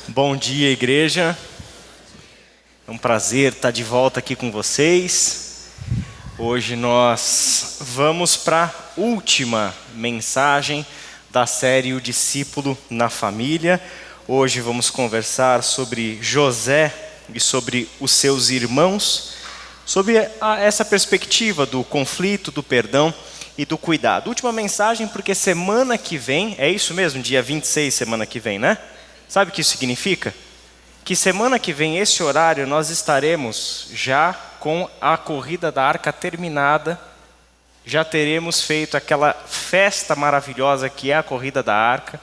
Bom dia, igreja. É um prazer estar de volta aqui com vocês. Hoje nós vamos para a última mensagem da série O Discípulo na Família. Hoje vamos conversar sobre José e sobre os seus irmãos, sobre essa perspectiva do conflito, do perdão e do cuidado. Última mensagem porque semana que vem, é isso mesmo, dia 26, semana que vem, né? Sabe o que isso significa? Que semana que vem, esse horário, nós estaremos já com a corrida da arca terminada. Já teremos feito aquela festa maravilhosa que é a corrida da arca.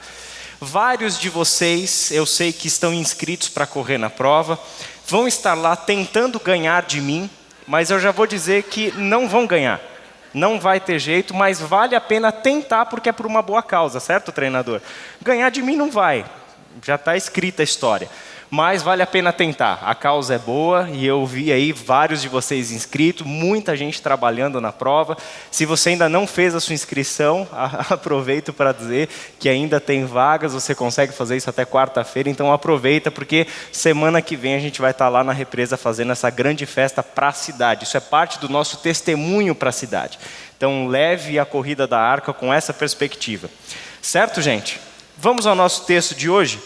Vários de vocês, eu sei que estão inscritos para correr na prova, vão estar lá tentando ganhar de mim, mas eu já vou dizer que não vão ganhar. Não vai ter jeito, mas vale a pena tentar porque é por uma boa causa, certo, treinador? Ganhar de mim não vai. Já está escrita a história, mas vale a pena tentar, a causa é boa e eu vi aí vários de vocês inscritos, muita gente trabalhando na prova. Se você ainda não fez a sua inscrição, aproveito para dizer que ainda tem vagas, você consegue fazer isso até quarta-feira, então aproveita porque semana que vem a gente vai estar lá na represa fazendo essa grande festa para a cidade, isso é parte do nosso testemunho para a cidade. Então leve a corrida da arca com essa perspectiva, certo, gente? Vamos ao nosso texto de hoje,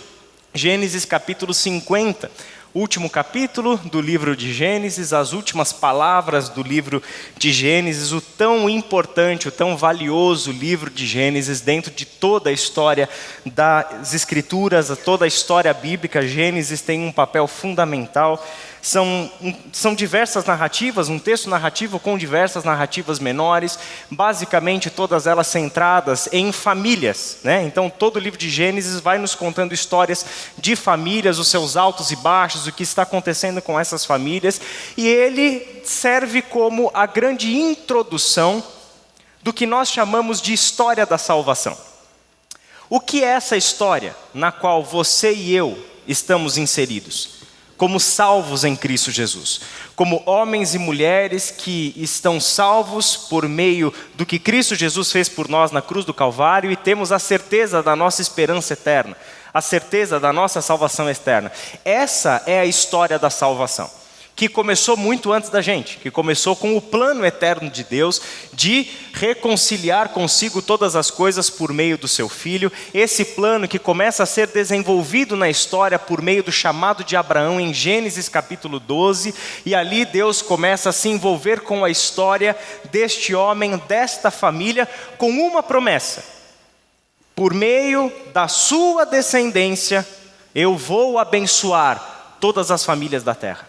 Gênesis capítulo 50, último capítulo do livro de Gênesis, as últimas palavras do livro de Gênesis, o tão importante, o tão valioso livro de Gênesis dentro de toda a história das Escrituras, toda a história bíblica. Gênesis tem um papel fundamental. São diversas narrativas, um texto narrativo com diversas narrativas menores, basicamente todas elas centradas em famílias, né? Então todo o livro de Gênesis vai nos contando histórias de famílias, os seus altos e baixos, o que está acontecendo com essas famílias, e ele serve como a grande introdução do que nós chamamos de história da salvação. O que é essa história na qual você e eu estamos inseridos? Como salvos em Cristo Jesus, como homens e mulheres que estão salvos por meio do que Cristo Jesus fez por nós na cruz do Calvário e temos a certeza da nossa esperança eterna, a certeza da nossa salvação eterna. Essa é a história da salvação, que começou muito antes da gente, que começou com o plano eterno de Deus de reconciliar consigo todas as coisas por meio do seu Filho. Esse plano que começa a ser desenvolvido na história por meio do chamado de Abraão em Gênesis capítulo 12, e ali Deus começa a se envolver com a história deste homem, desta família, com uma promessa: por meio da sua descendência eu vou abençoar todas as famílias da terra.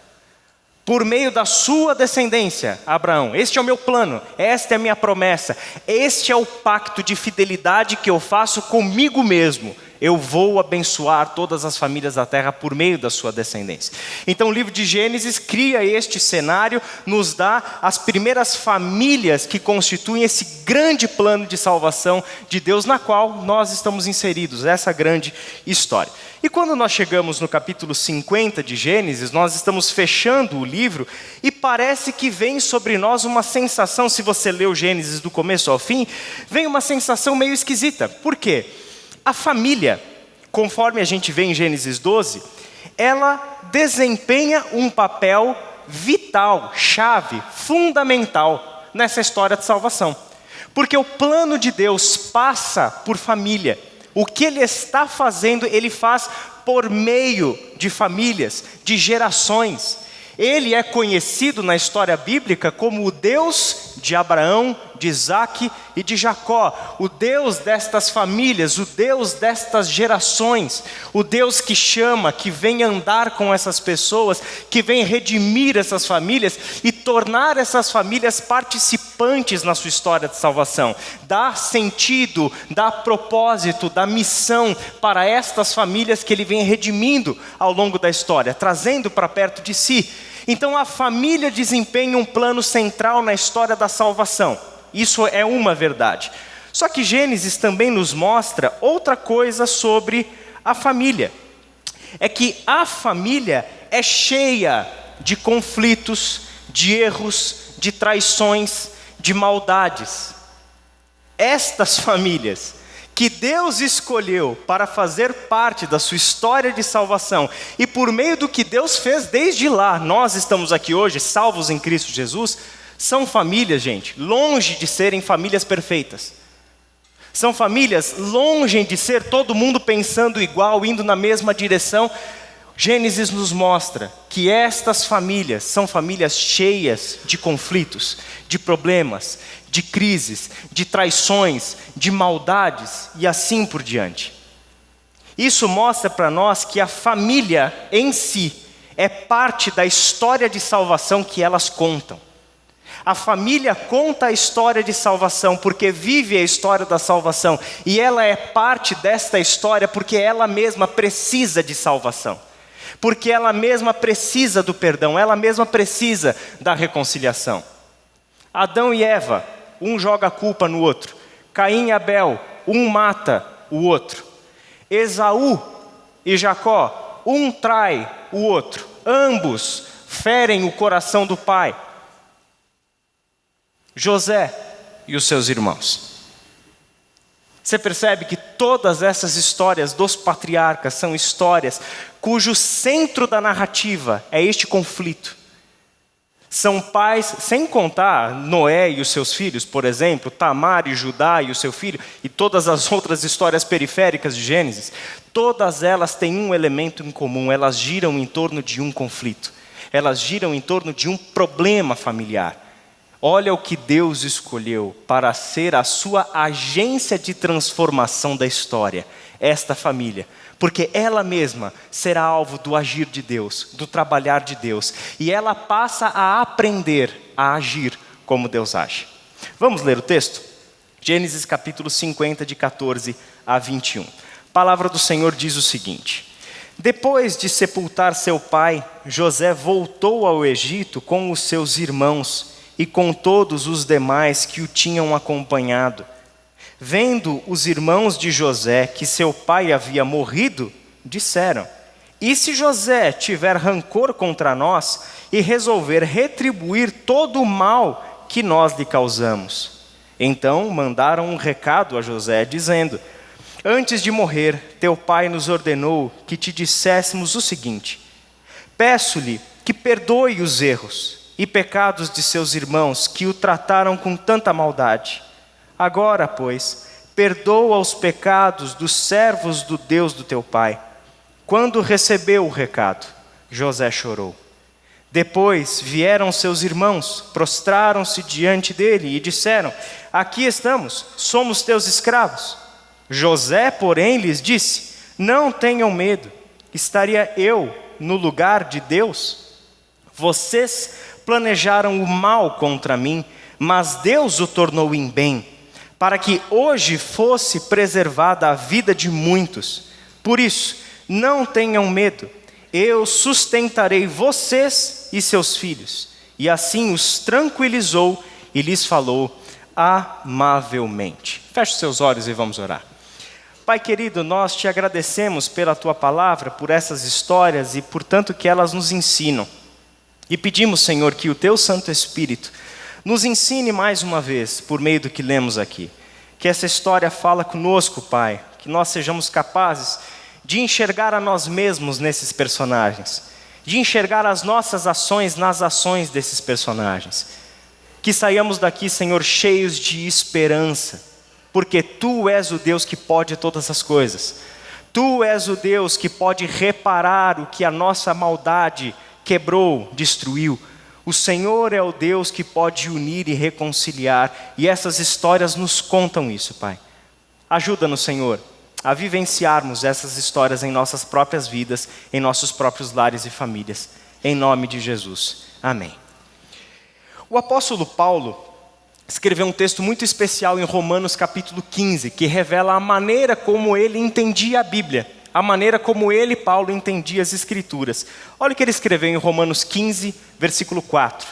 Por meio da sua descendência, Abraão, este é o meu plano, esta é a minha promessa, este é o pacto de fidelidade que eu faço comigo mesmo. Eu vou abençoar todas as famílias da terra por meio da sua descendência. Então o livro de Gênesis cria este cenário, nos dá as primeiras famílias que constituem esse grande plano de salvação de Deus, na qual nós estamos inseridos, essa grande história. E quando nós chegamos no capítulo 50 de Gênesis, nós estamos fechando o livro e parece que vem sobre nós uma sensação, se você leu Gênesis do começo ao fim, vem uma sensação meio esquisita. Por quê? A família, conforme a gente vê em Gênesis 12, ela desempenha um papel vital, chave, fundamental nessa história de salvação. Porque o plano de Deus passa por família. O que Ele está fazendo, Ele faz por meio de famílias, de gerações. Ele é conhecido na história bíblica como o Deus de Abraão, de Isaque e de Jacó. O Deus destas famílias, o Deus destas gerações. O Deus que chama, que vem andar com essas pessoas, que vem redimir essas famílias e tornar essas famílias participantes na sua história de salvação. Dar sentido, dar propósito, dar missão para estas famílias que Ele vem redimindo ao longo da história, trazendo para perto de si. Então a família desempenha um plano central na história da salvação. Isso é uma verdade. Só que Gênesis também nos mostra outra coisa sobre a família. É que a família é cheia de conflitos, de erros, de traições, de maldades. Estas famílias que Deus escolheu para fazer parte da sua história de salvação, e por meio do que Deus fez desde lá, nós estamos aqui hoje, salvos em Cristo Jesus, são famílias, gente, longe de serem famílias perfeitas. São famílias longe de ser todo mundo pensando igual, indo na mesma direção. Gênesis nos mostra que estas famílias são famílias cheias de conflitos, de problemas, de crises, de traições, de maldades e assim por diante. Isso mostra para nós que a família em si é parte da história de salvação que elas contam. A família conta a história de salvação porque vive a história da salvação, e ela é parte desta história porque ela mesma precisa de salvação. Porque ela mesma precisa do perdão, ela mesma precisa da reconciliação. Adão e Eva, um joga a culpa no outro. Caim e Abel, um mata o outro. Esaú e Jacó, um trai o outro. Ambos ferem o coração do pai. José e os seus irmãos. Você percebe que todas essas histórias dos patriarcas são histórias cujo centro da narrativa é este conflito. São pais, sem contar Noé e os seus filhos, por exemplo, Tamar e Judá e o seu filho, e todas as outras histórias periféricas de Gênesis, todas elas têm um elemento em comum: elas giram em torno de um conflito, elas giram em torno de um problema familiar. Olha o que Deus escolheu para ser a sua agência de transformação da história, esta família. Porque ela mesma será alvo do agir de Deus, do trabalhar de Deus. E ela passa a aprender a agir como Deus age. Vamos ler o texto? Gênesis capítulo 50, de 14 a 21. A palavra do Senhor diz o seguinte: depois de sepultar seu pai, José voltou ao Egito com os seus irmãos e com todos os demais que o tinham acompanhado. Vendo os irmãos de José que seu pai havia morrido, disseram: e se José tiver rancor contra nós e resolver retribuir todo o mal que nós lhe causamos? Então mandaram um recado a José, dizendo: antes de morrer, teu pai nos ordenou que te disséssemos o seguinte: peço-lhe que perdoe os erros e pecados de seus irmãos que o trataram com tanta maldade. Agora, pois, perdoa os pecados dos servos do Deus do teu pai. Quando recebeu o recado, José chorou. Depois vieram seus irmãos, prostraram-se diante dele e disseram: aqui estamos, somos teus escravos. José, porém, lhes disse: não tenham medo, estaria eu no lugar de Deus? Vocês planejaram o mal contra mim, mas Deus o tornou em bem, para que hoje fosse preservada a vida de muitos. Por isso, não tenham medo, eu sustentarei vocês e seus filhos. E assim os tranquilizou e lhes falou amavelmente. Feche os seus olhos e vamos orar. Pai querido, nós te agradecemos pela tua palavra, por essas histórias e por tanto que elas nos ensinam. E pedimos, Senhor, que o teu Santo Espírito nos ensine mais uma vez, por meio do que lemos aqui. Que essa história fala conosco, Pai. Que nós sejamos capazes de enxergar a nós mesmos nesses personagens. De enxergar as nossas ações nas ações desses personagens. Que saiamos daqui, Senhor, cheios de esperança. Porque Tu és o Deus que pode todas as coisas. Tu és o Deus que pode reparar o que a nossa maldade quebrou, destruiu. O Senhor é o Deus que pode unir e reconciliar, e essas histórias nos contam isso, Pai. Ajuda-nos, Senhor, a vivenciarmos essas histórias em nossas próprias vidas, em nossos próprios lares e famílias. Em nome de Jesus. Amém. O apóstolo Paulo escreveu um texto muito especial em Romanos capítulo 15, que revela a maneira como ele entendia a Bíblia. A maneira como ele, Paulo, entendia as Escrituras. Olha o que ele escreveu em Romanos 15, versículo 4.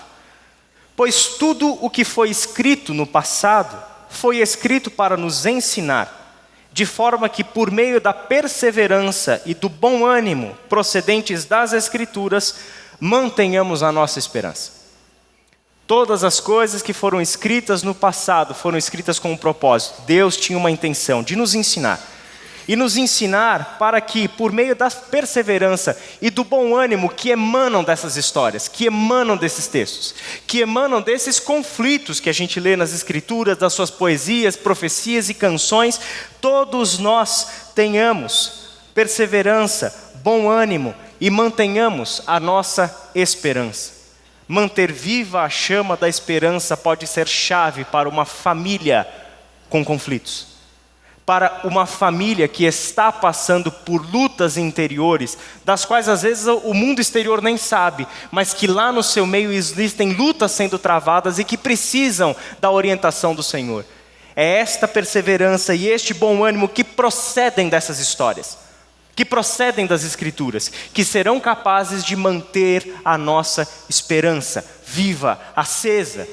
Pois tudo o que foi escrito no passado, foi escrito para nos ensinar, de forma que por meio da perseverança e do bom ânimo procedentes das Escrituras, mantenhamos a nossa esperança. Todas as coisas que foram escritas no passado foram escritas com um propósito. Deus tinha uma intenção de nos ensinar. E nos ensinar para que, por meio da perseverança e do bom ânimo que emanam dessas histórias, que emanam desses textos, que emanam desses conflitos que a gente lê nas Escrituras, das suas poesias, profecias e canções, todos nós tenhamos perseverança, bom ânimo e mantenhamos a nossa esperança. Manter viva a chama da esperança pode ser chave para uma família com conflitos. Para uma família que está passando por lutas interiores, das quais às vezes o mundo exterior nem sabe, mas que lá no seu meio existem lutas sendo travadas e que precisam da orientação do Senhor. É esta perseverança e este bom ânimo que procedem dessas histórias, que procedem das Escrituras, que serão capazes de manter a nossa esperança viva, acesa.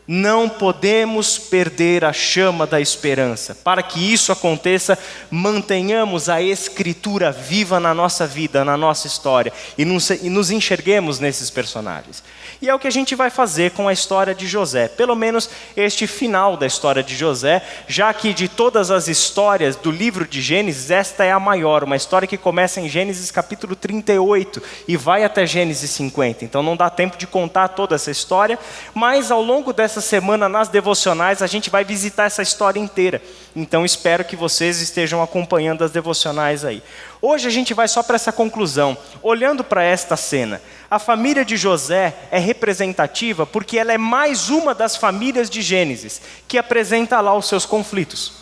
Não podemos perder a chama da esperança. Para que isso aconteça, mantenhamos a Escritura viva na nossa vida, na nossa história, e nos enxerguemos nesses personagens. E é o que a gente vai fazer com a história de José, pelo menos este final da história de José, já que de todas as histórias do livro de Gênesis, esta é a maior, uma história que começa em Gênesis capítulo 38 e vai até Gênesis 50. Então não dá tempo de contar toda essa história, mas ao longo dessa semana nas devocionais a gente vai visitar essa história inteira. Então espero que vocês estejam acompanhando as devocionais aí. Hoje a gente vai só para essa conclusão, olhando para esta cena. A família de José é representativa porque ela é mais uma das famílias de Gênesis, que apresenta lá os seus conflitos.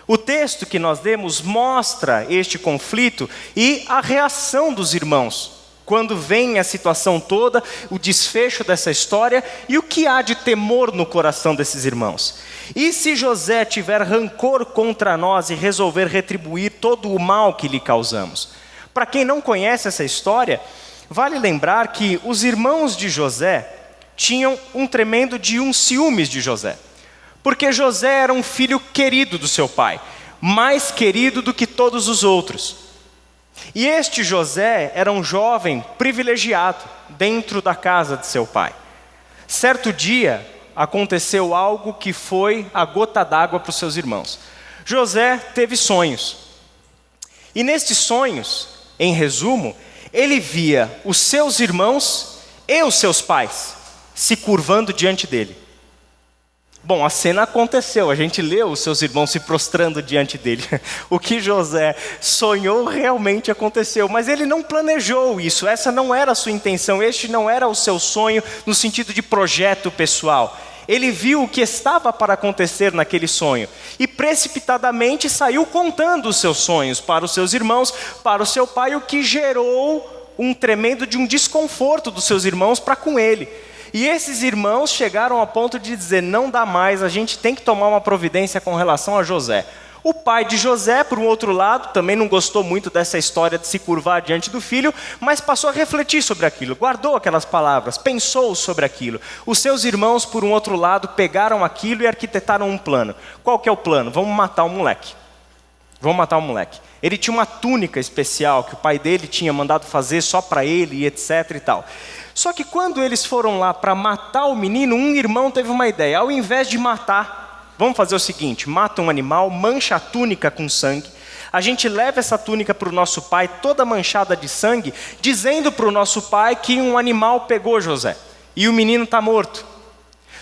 O texto que nós lemos mostra este conflito e a reação dos irmãos, quando vem a situação toda, o desfecho dessa história e o que há de temor no coração desses irmãos. E se José tiver rancor contra nós e resolver retribuir todo o mal que lhe causamos? Para quem não conhece essa história, vale lembrar que os irmãos de José tinham um tremendo ciúmes de José. Porque José era um filho querido do seu pai, mais querido do que todos os outros. E este José era um jovem privilegiado dentro da casa de seu pai. Certo dia aconteceu algo que foi a gota d'água para os seus irmãos. José teve sonhos. E nestes sonhos, em resumo, ele via os seus irmãos e os seus pais se curvando diante dele. Bom, a cena aconteceu, a gente leu os seus irmãos se prostrando diante dele. O que José sonhou realmente aconteceu, mas ele não planejou isso, essa não era a sua intenção, este não era o seu sonho no sentido de projeto pessoal. Ele viu o que estava para acontecer naquele sonho e precipitadamente saiu contando os seus sonhos para os seus irmãos, para o seu pai, o que gerou um tremendo desconforto dos seus irmãos para com ele. E esses irmãos chegaram ao ponto de dizer, não dá mais, a gente tem que tomar uma providência com relação a José. O pai de José, por um outro lado, também não gostou muito dessa história de se curvar diante do filho, mas passou a refletir sobre aquilo, guardou aquelas palavras, pensou sobre aquilo. Os seus irmãos, por um outro lado, pegaram aquilo e arquitetaram um plano. Qual que é o plano? Vamos matar o moleque. Vamos matar o moleque. Ele tinha uma túnica especial que o pai dele tinha mandado fazer só para ele e etc e tal. Só que quando eles foram lá para matar o menino, um irmão teve uma ideia. Ao invés de matar, vamos fazer o seguinte, mata um animal, mancha a túnica com sangue. A gente leva essa túnica para o nosso pai, toda manchada de sangue, dizendo para o nosso pai que um animal pegou José. E o menino está morto.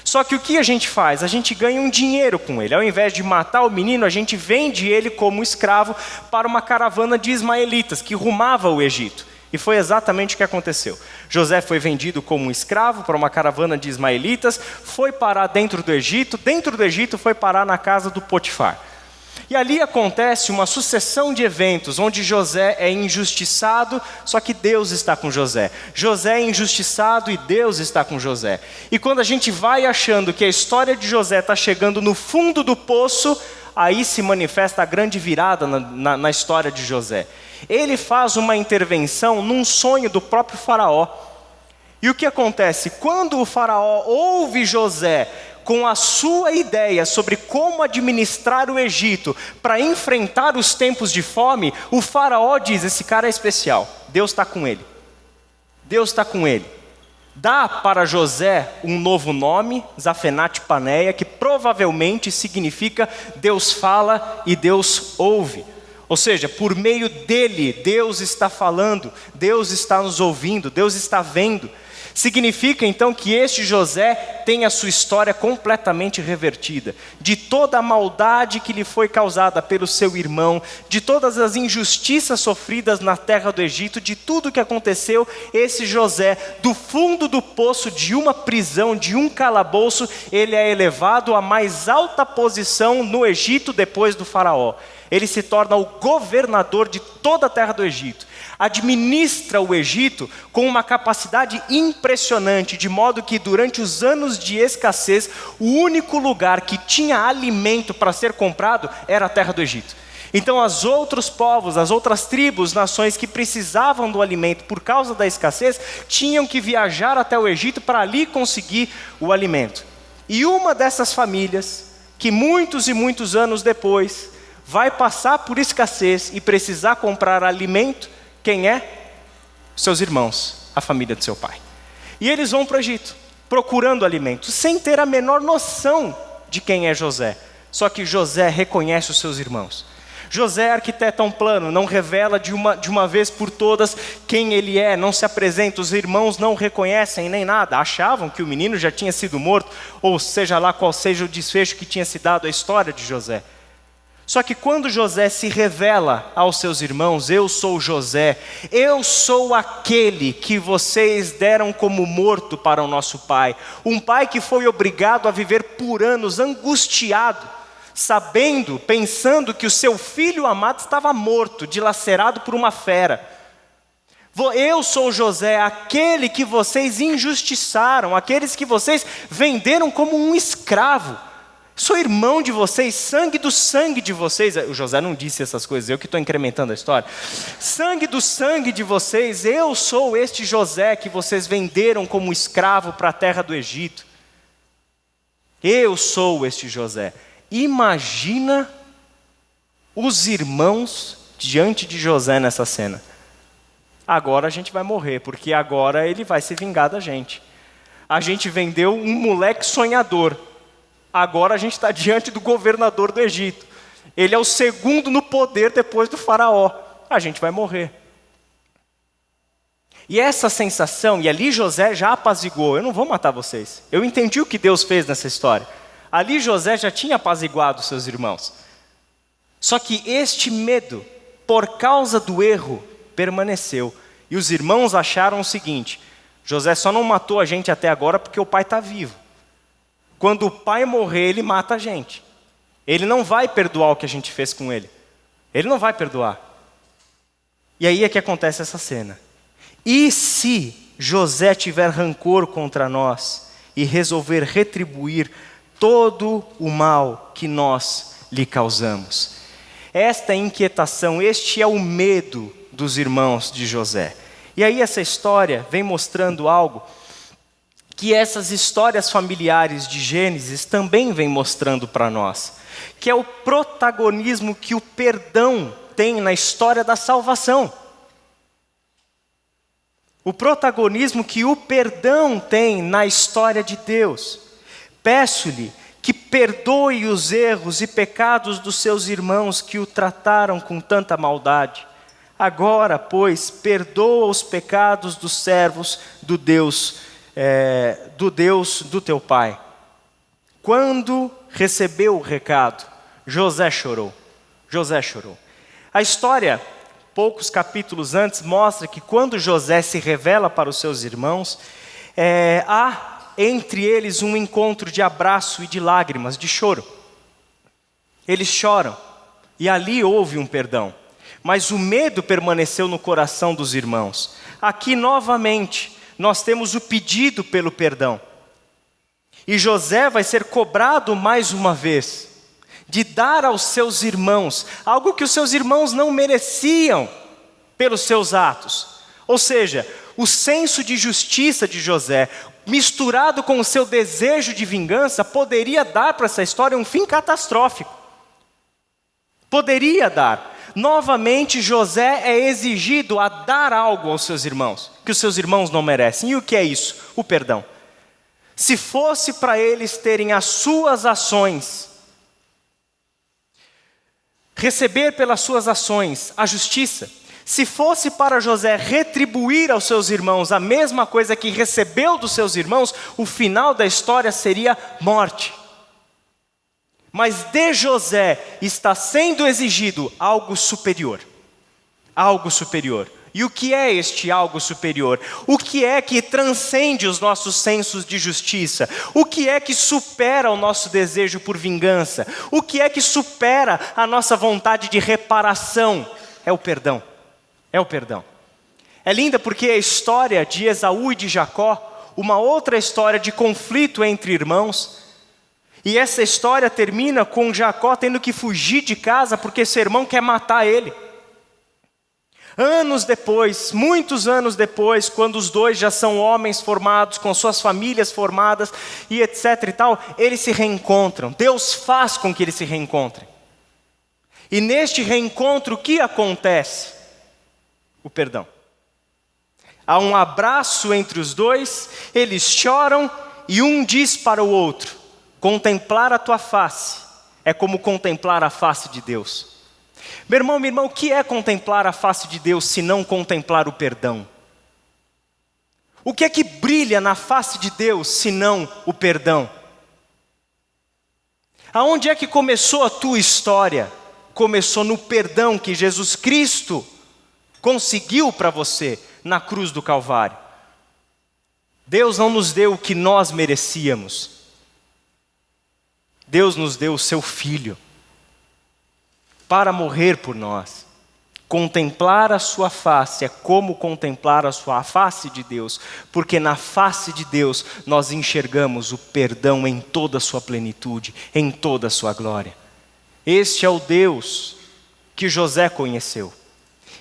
Só que o que a gente faz? A gente ganha um dinheiro com ele. Ao invés de matar o menino, a gente vende ele como escravo para uma caravana de ismaelitas que rumava ao Egito. E foi exatamente o que aconteceu. José foi vendido como um escravo para uma caravana de ismaelitas, foi parar dentro do Egito foi parar na casa do Potifar. E ali acontece uma sucessão de eventos, onde José é injustiçado, só que Deus está com José. José é injustiçado e Deus está com José. E quando a gente vai achando que a história de José está chegando no fundo do poço, aí se manifesta a grande virada na história de José. Ele faz uma intervenção num sonho do próprio faraó. E o que acontece? Quando o faraó ouve José com a sua ideia sobre como administrar o Egito para enfrentar os tempos de fome, o faraó diz, esse cara é especial, Deus está com ele. Deus está com ele. dá para José um novo nome, Zafenat Paneia, que provavelmente significa Deus fala e Deus ouve. Ou seja, por meio dele, Deus está falando, Deus está nos ouvindo, Deus está vendo. Significa então que este José tem a sua história completamente revertida, de toda a maldade que lhe foi causada pelo seu irmão, de todas as injustiças sofridas na terra do Egito, de tudo que aconteceu, esse José, do fundo do poço de uma prisão, de um calabouço, ele é elevado à mais alta posição no Egito depois do faraó. Ele se torna o governador de toda a terra do Egito. Administra o Egito com uma capacidade impressionante, de modo que durante os anos de escassez, o único lugar que tinha alimento para ser comprado era a terra do Egito. Então os outros povos, as outras tribos, nações que precisavam do alimento por causa da escassez, tinham que viajar até o Egito para ali conseguir o alimento. E uma dessas famílias, que muitos e muitos anos depois, vai passar por escassez e precisar comprar alimento, quem é? Seus irmãos, a família de seu pai. E eles vão para o Egito, procurando alimento, sem ter a menor noção de quem é José. Só que José reconhece os seus irmãos. José arquiteta um plano, não revela de uma vez por todas quem ele é, não se apresenta, os irmãos não reconhecem nem nada, achavam que o menino já tinha sido morto, ou seja lá qual seja o desfecho que tinha se dado à história de José. Só que quando José se revela aos seus irmãos, eu sou José, eu sou aquele que vocês deram como morto para o nosso pai, um pai que foi obrigado a viver por anos angustiado, sabendo, pensando que o seu filho amado estava morto, dilacerado por uma fera. Eu sou José, aquele que vocês injustiçaram, aqueles que vocês venderam como um escravo. Sou irmão de vocês, sangue do sangue de vocês. O José não disse essas coisas, eu que estou incrementando a história. Sangue do sangue de vocês, eu sou este José que vocês venderam como escravo para a terra do Egito. Eu sou este José. Imagina os irmãos diante de José nessa cena. Agora a gente vai morrer, porque agora ele vai se vingar da gente. A gente vendeu um moleque sonhador. Agora a gente está diante do governador do Egito. Ele é o segundo no poder depois do faraó. A gente vai morrer. E essa sensação, e ali José já apaziguou, eu não vou matar vocês. Eu entendi o que Deus fez nessa história. Ali José já tinha apaziguado seus irmãos. Só que este medo, por causa do erro, permaneceu. E os irmãos acharam o seguinte: José só não matou a gente até agora porque o pai está vivo. Quando o pai morrer, ele mata a gente. Ele não vai perdoar o que a gente fez com ele. Ele não vai perdoar. E aí é que acontece essa cena. E se José tiver rancor contra nós e resolver retribuir todo o mal que nós lhe causamos? Esta inquietação, este é o medo dos irmãos de José. E aí essa história vem mostrando algo que essas histórias familiares de Gênesis também vêm mostrando para nós, que é o protagonismo que o perdão tem na história da salvação. O protagonismo que o perdão tem na história de Deus. Peço-lhe que perdoe os erros e pecados dos seus irmãos que o trataram com tanta maldade. Agora, pois, perdoa os pecados dos servos do Deus do teu pai. Quando recebeu o recado, José chorou. José chorou. A história, poucos capítulos antes, mostra que quando José se revela para os seus irmãos, há entre eles um encontro de abraço e de lágrimas, de choro. Eles choram, e ali houve um perdão. Mas o medo permaneceu no coração dos irmãos. Aqui novamente, nós temos o pedido pelo perdão. E José vai ser cobrado mais uma vez, de dar aos seus irmãos, algo que os seus irmãos não mereciam pelos seus atos. Ou seja, o senso de justiça de José, misturado com o seu desejo de vingança, poderia dar para essa história um fim catastrófico. Poderia dar. novamente José é exigido a dar algo aos seus irmãos, que os seus irmãos não merecem. E o que é isso? O perdão. Se fosse para eles terem as suas ações, receber pelas suas ações a justiça, se fosse para José retribuir aos seus irmãos a mesma coisa que recebeu dos seus irmãos, o final da história seria morte. Mas de José está sendo exigido algo superior. Algo superior. E o que é este algo superior? O que é que transcende os nossos sensos de justiça? O que é que supera o nosso desejo por vingança? O que é que supera a nossa vontade de reparação? É o perdão. É o perdão. É linda porque a história de Esaú e de Jacó, uma outra história de conflito entre irmãos, e essa história termina com Jacó tendo que fugir de casa porque seu irmão quer matar ele. Anos depois, muitos anos depois, quando os dois já são homens formados, com suas famílias formadas e etc e tal, eles se reencontram. Deus faz com que eles se reencontrem. E neste reencontro, o que acontece? O perdão. Há um abraço entre os dois, eles choram e um diz para o outro: contemplar a tua face é como contemplar a face de Deus. Meu irmão, minha irmã, o que é contemplar a face de Deus se não contemplar o perdão? O que é que brilha na face de Deus se não o perdão? Aonde é que começou a tua história? Começou no perdão que Jesus Cristo conseguiu para você na cruz do Calvário. Deus não nos deu o que nós merecíamos. Deus nos deu o seu Filho para morrer por nós. Contemplar a sua face é como contemplar a face de Deus, porque na face de Deus nós enxergamos o perdão em toda a sua plenitude, em toda a sua glória. Este é o Deus que José conheceu.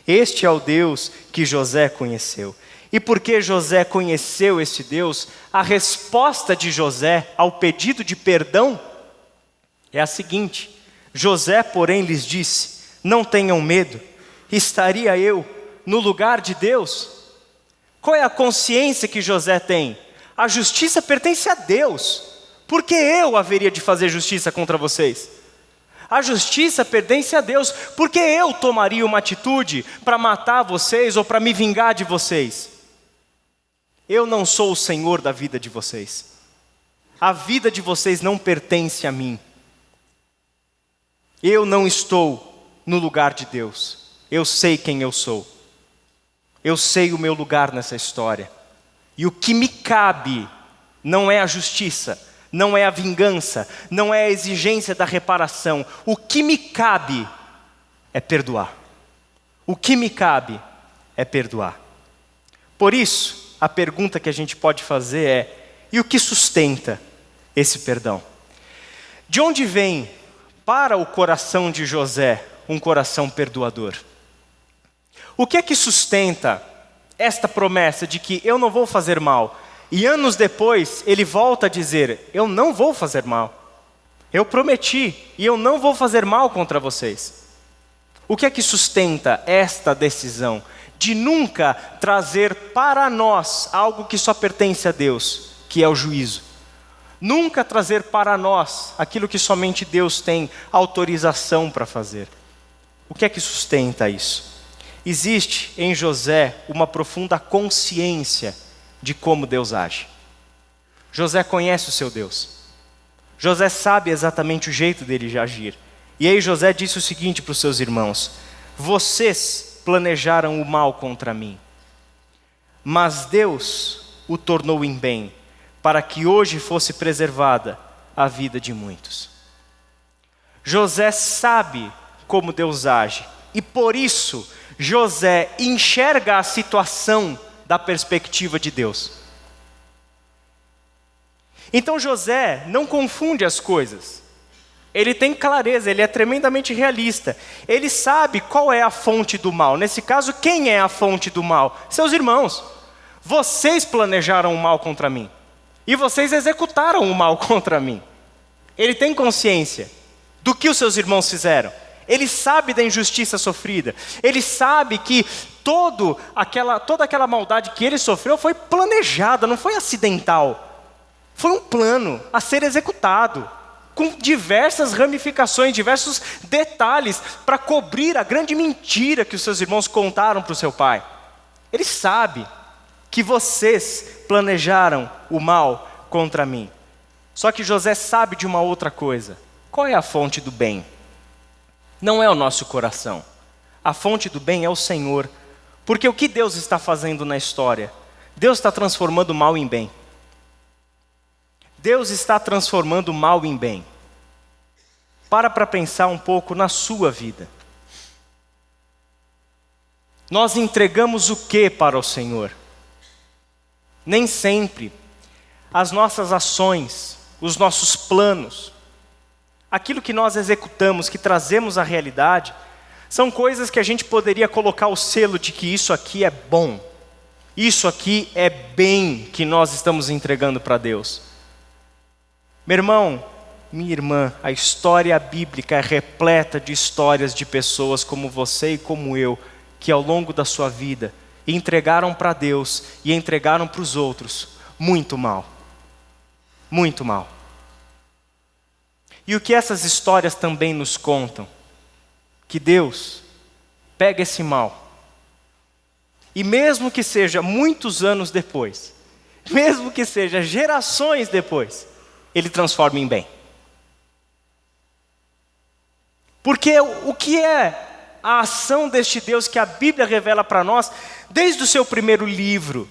Este é o Deus que José conheceu. E porque José conheceu esse Deus, a resposta de José ao pedido de perdão é a seguinte: José, porém, lhes disse: não tenham medo, estaria eu no lugar de Deus? Qual é a consciência que José tem? A justiça pertence a Deus. Por que eu haveria de fazer justiça contra vocês? A justiça pertence a Deus. Por que eu tomaria uma atitude para matar vocês ou para me vingar de vocês? Eu não sou o Senhor da vida de vocês. A vida de vocês não pertence a mim. Eu não estou no lugar de Deus. Eu sei quem eu sou. Eu sei o meu lugar nessa história. E o que me cabe não é a justiça, não é a vingança, não é a exigência da reparação. O que me cabe é perdoar. O que me cabe é perdoar. Por isso, a pergunta que a gente pode fazer é: e o que sustenta esse perdão? De onde vem para o coração de José um coração perdoador? O que é que sustenta esta promessa de que eu não vou fazer mal? E anos depois ele volta a dizer: eu não vou fazer mal. Eu prometi e eu não vou fazer mal contra vocês. O que é que sustenta esta decisão de nunca trazer para nós algo que só pertence a Deus, que é o juízo? Nunca trazer para nós aquilo que somente Deus tem autorização para fazer. O que é que sustenta isso? Existe em José uma profunda consciência de como Deus age. José conhece o seu Deus. José sabe exatamente o jeito dele de agir. E aí José disse o seguinte para os seus irmãos: vocês planejaram o mal contra mim, mas Deus o tornou em bem, para que hoje fosse preservada a vida de muitos. José sabe como Deus age, e por isso José enxerga a situação da perspectiva de Deus. Então José não confunde as coisas. Ele tem clareza, ele é tremendamente realista. Ele sabe qual é a fonte do mal. Nesse caso, quem é a fonte do mal? Seus irmãos. Vocês planejaram o mal contra mim. E vocês executaram o mal contra mim. Ele tem consciência do que os seus irmãos fizeram. Ele sabe da injustiça sofrida. Ele sabe que toda aquela maldade que ele sofreu foi planejada, não foi acidental. Foi um plano a ser executado, com diversas ramificações, diversos detalhes, para cobrir a grande mentira que os seus irmãos contaram para o seu pai. Ele sabe que vocês planejaram o mal contra mim. Só que José sabe de uma outra coisa. Qual é a fonte do bem? Não é o nosso coração. A fonte do bem é o Senhor. Porque o que Deus está fazendo na história? Deus está transformando o mal em bem. Deus está transformando o mal em bem. Para pensar um pouco na sua vida. Nós entregamos o que para o Senhor? Nem sempre as nossas ações, os nossos planos, aquilo que nós executamos, que trazemos à realidade, são coisas que a gente poderia colocar o selo de que isso aqui é bom, isso aqui é bem que nós estamos entregando para Deus. Meu irmão, minha irmã, a história bíblica é repleta de histórias de pessoas como você e como eu, que ao longo da sua vida entregaram para Deus e entregaram para os outros muito mal. Muito mal. E o que essas histórias também nos contam? Que Deus pega esse mal e mesmo que seja muitos anos depois, mesmo que seja gerações depois, Ele transforma em bem. Porque o que é a ação deste Deus que a Bíblia revela para nós, desde o seu primeiro livro,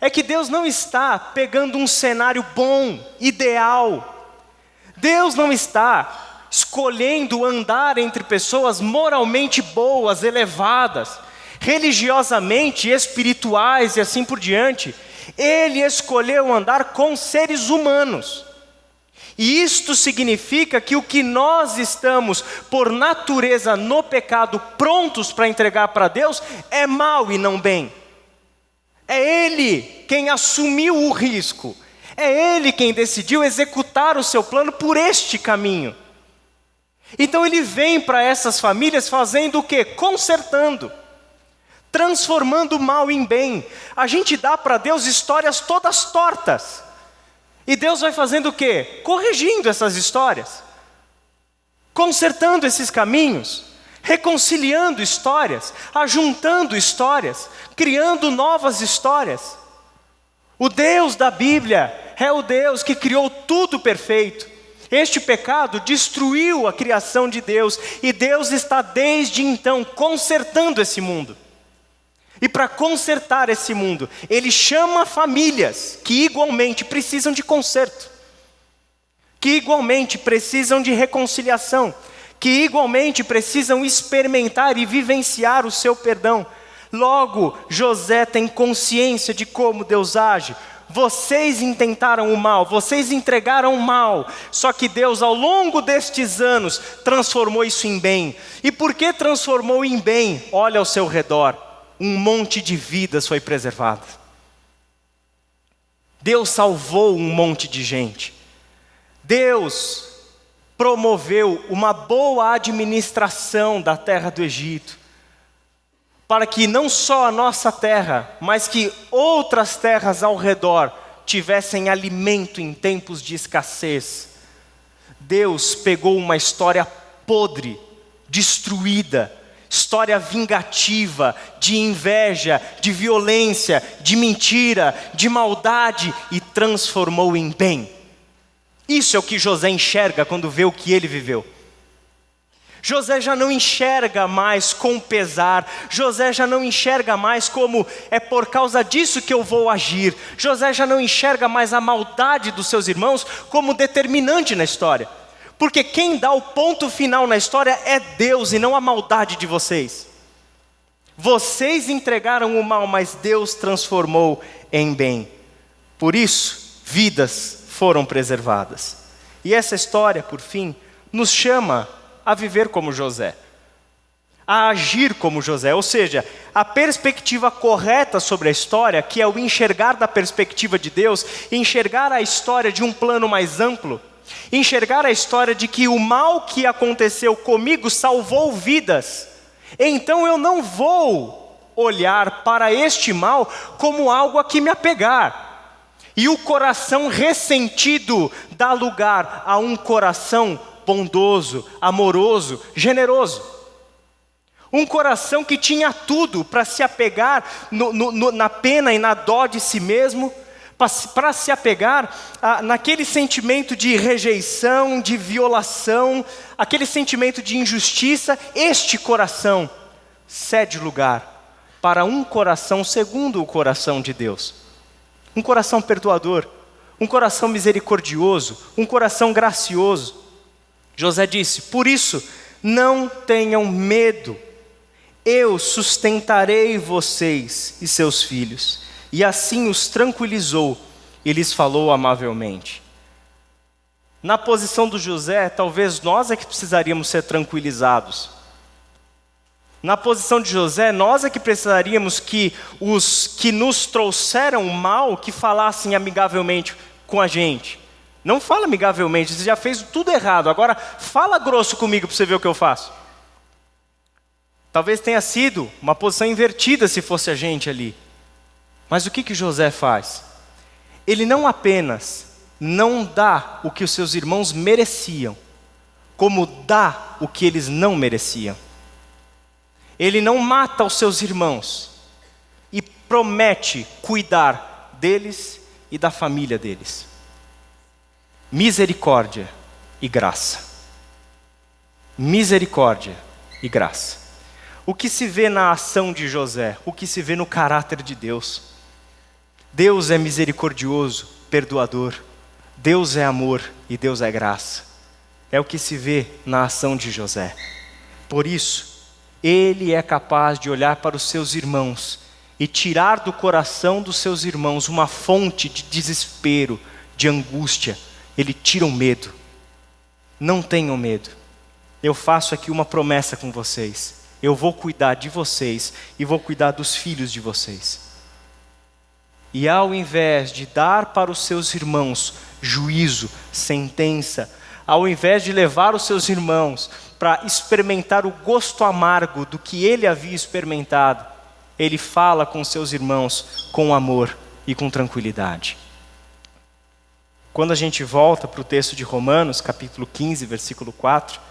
é que Deus não está pegando um cenário bom, ideal. Deus não está escolhendo andar entre pessoas moralmente boas, elevadas, religiosamente espirituais e assim por diante. Ele escolheu andar com seres humanos. E isto significa que o que nós estamos, por natureza no pecado, prontos para entregar para Deus, é mal e não bem. É Ele quem assumiu o risco. É Ele quem decidiu executar o seu plano por este caminho. Então Ele vem para essas famílias fazendo o quê? Consertando. Transformando o mal em bem. A gente dá para Deus histórias todas tortas. E Deus vai fazendo o quê? Corrigindo essas histórias. Consertando esses caminhos. Reconciliando histórias. Ajuntando histórias. Criando novas histórias. O Deus da Bíblia é o Deus que criou tudo perfeito. Este pecado destruiu a criação de Deus. E Deus está desde então consertando esse mundo. E para consertar esse mundo, Ele chama famílias que igualmente precisam de conserto, que igualmente precisam de reconciliação, que igualmente precisam experimentar e vivenciar o seu perdão. Logo, José tem consciência de como Deus age. Vocês intentaram o mal, vocês entregaram o mal, só que Deus ao longo destes anos transformou isso em bem. E por que transformou em bem? Olha ao seu redor. Um monte de vidas foi preservado. Deus salvou um monte de gente. Deus promoveu uma boa administração da terra do Egito, para que não só a nossa terra, mas que outras terras ao redor tivessem alimento em tempos de escassez. Deus pegou uma história podre, destruída, história vingativa, de inveja, de violência, de mentira, de maldade e transformou em bem. Isso é o que José enxerga quando vê o que ele viveu. José já não enxerga mais com pesar. José já não enxerga mais como é por causa disso que eu vou agir. José já não enxerga mais a maldade dos seus irmãos como determinante na história. Porque quem dá o ponto final na história é Deus e não a maldade de vocês. Vocês entregaram o mal, mas Deus transformou em bem. Por isso, vidas foram preservadas. E essa história, por fim, nos chama a viver como José. A agir como José. Ou seja, a perspectiva correta sobre a história, que é o enxergar da perspectiva de Deus, enxergar a história de um plano mais amplo, Enxergar a história de que o mal que aconteceu comigo salvou vidas. Então eu não vou olhar para este mal como algo a que me apegar. E o coração ressentido dá lugar a um coração bondoso, amoroso, generoso. Um coração que tinha tudo para se apegar na pena e na dó de si mesmo, para se apegar naquele sentimento de rejeição, de violação, aquele sentimento de injustiça. Este coração cede lugar para um coração segundo o coração de Deus. Um coração perdoador, um coração misericordioso, um coração gracioso. José disse: por isso, não tenham medo, eu sustentarei vocês e seus filhos. E assim os tranquilizou e lhes falou amavelmente. Na posição do José, talvez nós é que precisaríamos ser tranquilizados. Na posição de José, nós é que precisaríamos que os que nos trouxeram o mal, que falassem amigavelmente com a gente. Não fala amigavelmente, você já fez tudo errado, agora fala grosso comigo para você ver o que eu faço. Talvez tenha sido uma posição invertida se fosse a gente ali. Mas o que José faz? Ele não apenas não dá o que os seus irmãos mereciam, como dá o que eles não mereciam. Ele não mata os seus irmãos e promete cuidar deles e da família deles. Misericórdia e graça. Misericórdia e graça. O que se vê na ação de José? O que se vê no caráter de Deus? Deus é misericordioso, perdoador. Deus é amor e Deus é graça. É o que se vê na ação de José. Por isso, ele é capaz de olhar para os seus irmãos e tirar do coração dos seus irmãos uma fonte de desespero, de angústia. Ele tira o medo. Não tenham medo. Eu faço aqui uma promessa com vocês. Eu vou cuidar de vocês e vou cuidar dos filhos de vocês. E ao invés de dar para os seus irmãos juízo, sentença, ao invés de levar os seus irmãos para experimentar o gosto amargo do que ele havia experimentado, ele fala com seus irmãos com amor e com tranquilidade. Quando a gente volta para o texto de Romanos, capítulo 15, versículo 4,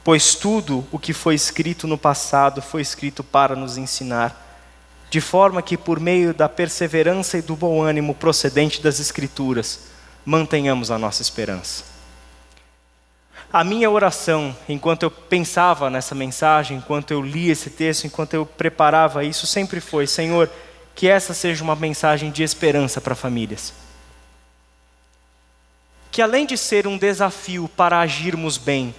pois tudo o que foi escrito no passado foi escrito para nos ensinar, de forma que por meio da perseverança e do bom ânimo procedente das Escrituras, mantenhamos a nossa esperança. A minha oração, enquanto eu pensava nessa mensagem, enquanto eu lia esse texto, enquanto eu preparava isso, sempre foi: Senhor, que essa seja uma mensagem de esperança para famílias. Que além de ser um desafio para agirmos bem,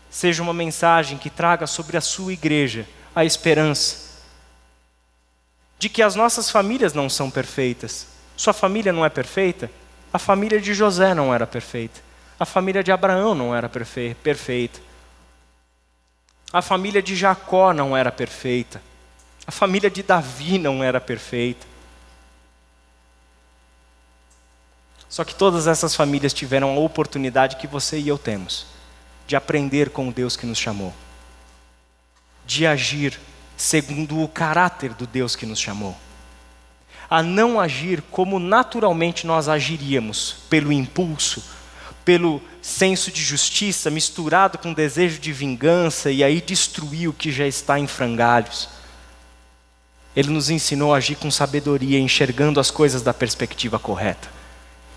seja uma mensagem que traga sobre a sua igreja a esperança de que as nossas famílias não são perfeitas. Sua família não é perfeita? A família de José não era perfeita. A família de Abraão não era perfeita. A família de Jacó não era perfeita. A família de Davi não era perfeita. Só que todas essas famílias tiveram a oportunidade que você e eu temos, de aprender com o Deus que nos chamou, de agir segundo o caráter do Deus que nos chamou, a não agir como naturalmente nós agiríamos, pelo impulso, pelo senso de justiça misturado com desejo de vingança e aí destruir o que já está em frangalhos. Ele nos ensinou a agir com sabedoria, enxergando as coisas da perspectiva correta,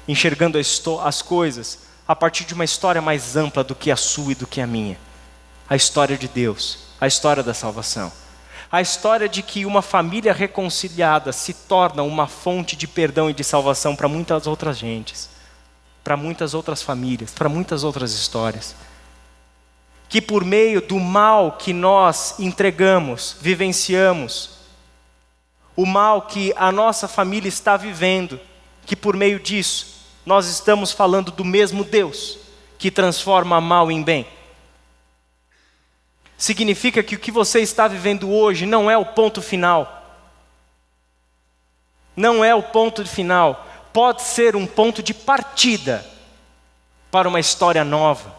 enxergando as coisas a partir de uma história mais ampla do que a sua e do que a minha. A história de Deus, a história da salvação. A história de que uma família reconciliada se torna uma fonte de perdão e de salvação para muitas outras gentes, para muitas outras famílias, para muitas outras histórias. Que por meio do mal que nós entregamos, vivenciamos, o mal que a nossa família está vivendo, que por meio disso nós estamos falando do mesmo Deus que transforma mal em bem. Significa que o que você está vivendo hoje não é o ponto final. Não é o ponto final. Pode ser um ponto de partida para uma história nova,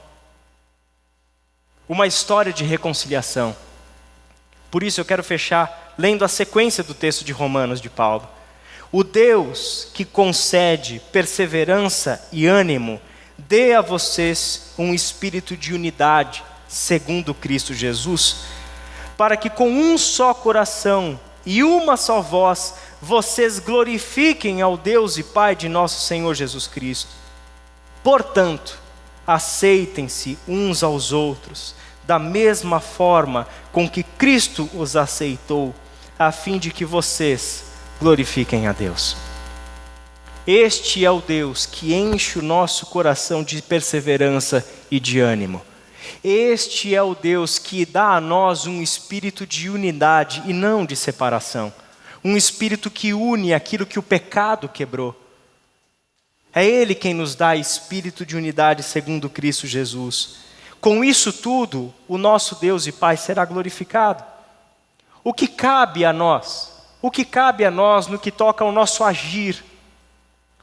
uma história de reconciliação. Por isso eu quero fechar lendo a sequência do texto de Romanos de Paulo. O Deus que concede perseverança e ânimo, dê a vocês um espírito de unidade, segundo Cristo Jesus, para que com um só coração e uma só voz, vocês glorifiquem ao Deus e Pai de nosso Senhor Jesus Cristo. Portanto, aceitem-se uns aos outros, da mesma forma com que Cristo os aceitou, a fim de que vocês glorifiquem a Deus. Este é o Deus que enche o nosso coração de perseverança e de ânimo. Este é o Deus que dá a nós um espírito de unidade e não de separação. Um espírito que une aquilo que o pecado quebrou. É Ele quem nos dá espírito de unidade segundo Cristo Jesus. Com isso tudo, o nosso Deus e Pai será glorificado. O que cabe a nós? O que cabe a nós no que toca ao nosso agir?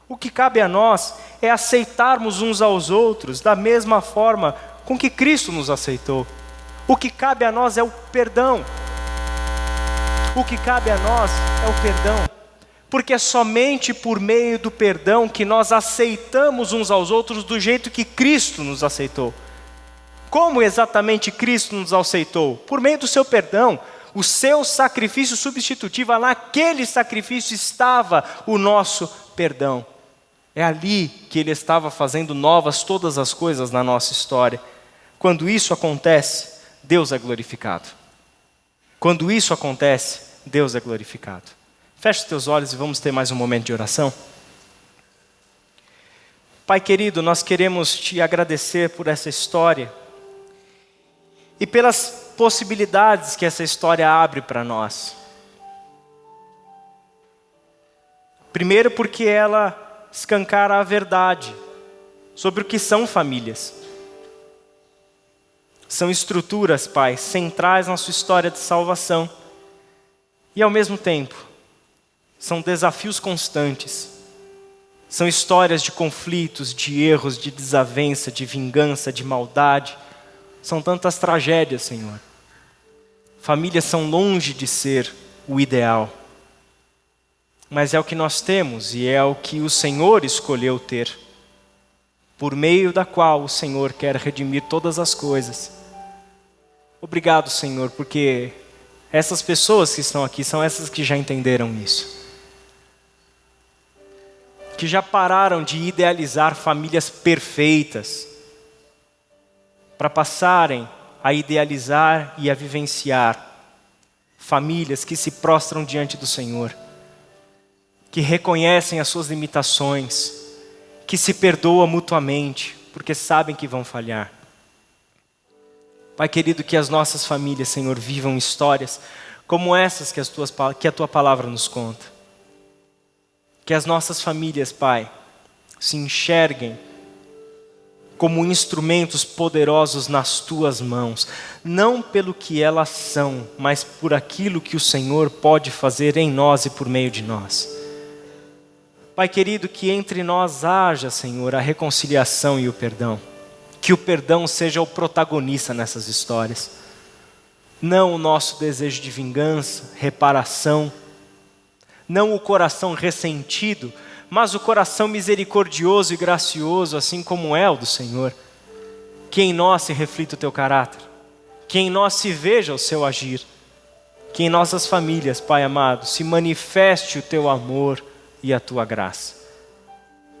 O que cabe a nós é aceitarmos uns aos outros da mesma forma com que Cristo nos aceitou. O que cabe a nós é o perdão. O que cabe a nós é o perdão. Porque é somente por meio do perdão que nós aceitamos uns aos outros do jeito que Cristo nos aceitou. Como exatamente Cristo nos aceitou? Por meio do seu perdão. O seu sacrifício substitutivo, naquele sacrifício estava o nosso perdão. É ali que Ele estava fazendo novas todas as coisas na nossa história. Quando isso acontece, Deus é glorificado. Quando isso acontece, Deus é glorificado. Feche os teus olhos e vamos ter mais um momento de oração. Pai querido, nós queremos Te agradecer por essa história e pelas possibilidades que essa história abre para nós. Primeiro porque ela escancara a verdade sobre o que são famílias. São estruturas, Pai, centrais na sua história de salvação. E ao mesmo tempo, são desafios constantes. São histórias de conflitos, de erros, de desavença, de vingança, de maldade. São tantas tragédias, Senhor. Famílias são longe de ser o ideal. Mas é o que nós temos e é o que o Senhor escolheu ter. Por meio da qual o Senhor quer redimir todas as coisas. Obrigado, Senhor, porque essas pessoas que estão aqui são essas que já entenderam isso. Que já pararam de idealizar famílias perfeitas para passarem a idealizar e a vivenciar famílias que se prostram diante do Senhor, que reconhecem as suas limitações, que se perdoam mutuamente, porque sabem que vão falhar. Pai querido, que as nossas famílias, Senhor, vivam histórias como essas que a Tua palavra nos conta. Que as nossas famílias, Pai, se enxerguem como instrumentos poderosos nas Tuas mãos, não pelo que elas são, mas por aquilo que o Senhor pode fazer em nós e por meio de nós. Pai querido, que entre nós haja, Senhor, a reconciliação e o perdão. Que o perdão seja o protagonista nessas histórias. Não o nosso desejo de vingança, reparação, não o coração ressentido, mas o coração misericordioso e gracioso, assim como é o do Senhor. Que em nós se reflita o Teu caráter, que em nós se veja o Seu agir, que em nossas famílias, Pai amado, se manifeste o Teu amor e a Tua graça.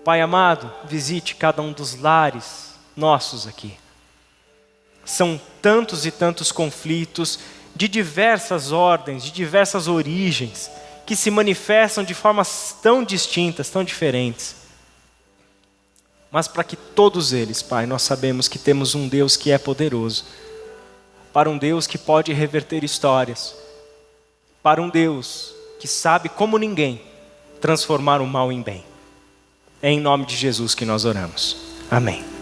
Pai amado, visite cada um dos lares nossos aqui. São tantos e tantos conflitos de diversas ordens, de diversas origens, que se manifestam de formas tão distintas, tão diferentes. Mas para que todos eles, Pai, nós sabemos que temos um Deus que é poderoso, para um Deus que pode reverter histórias, para um Deus que sabe como ninguém transformar o mal em bem. É em nome de Jesus que nós oramos. Amém.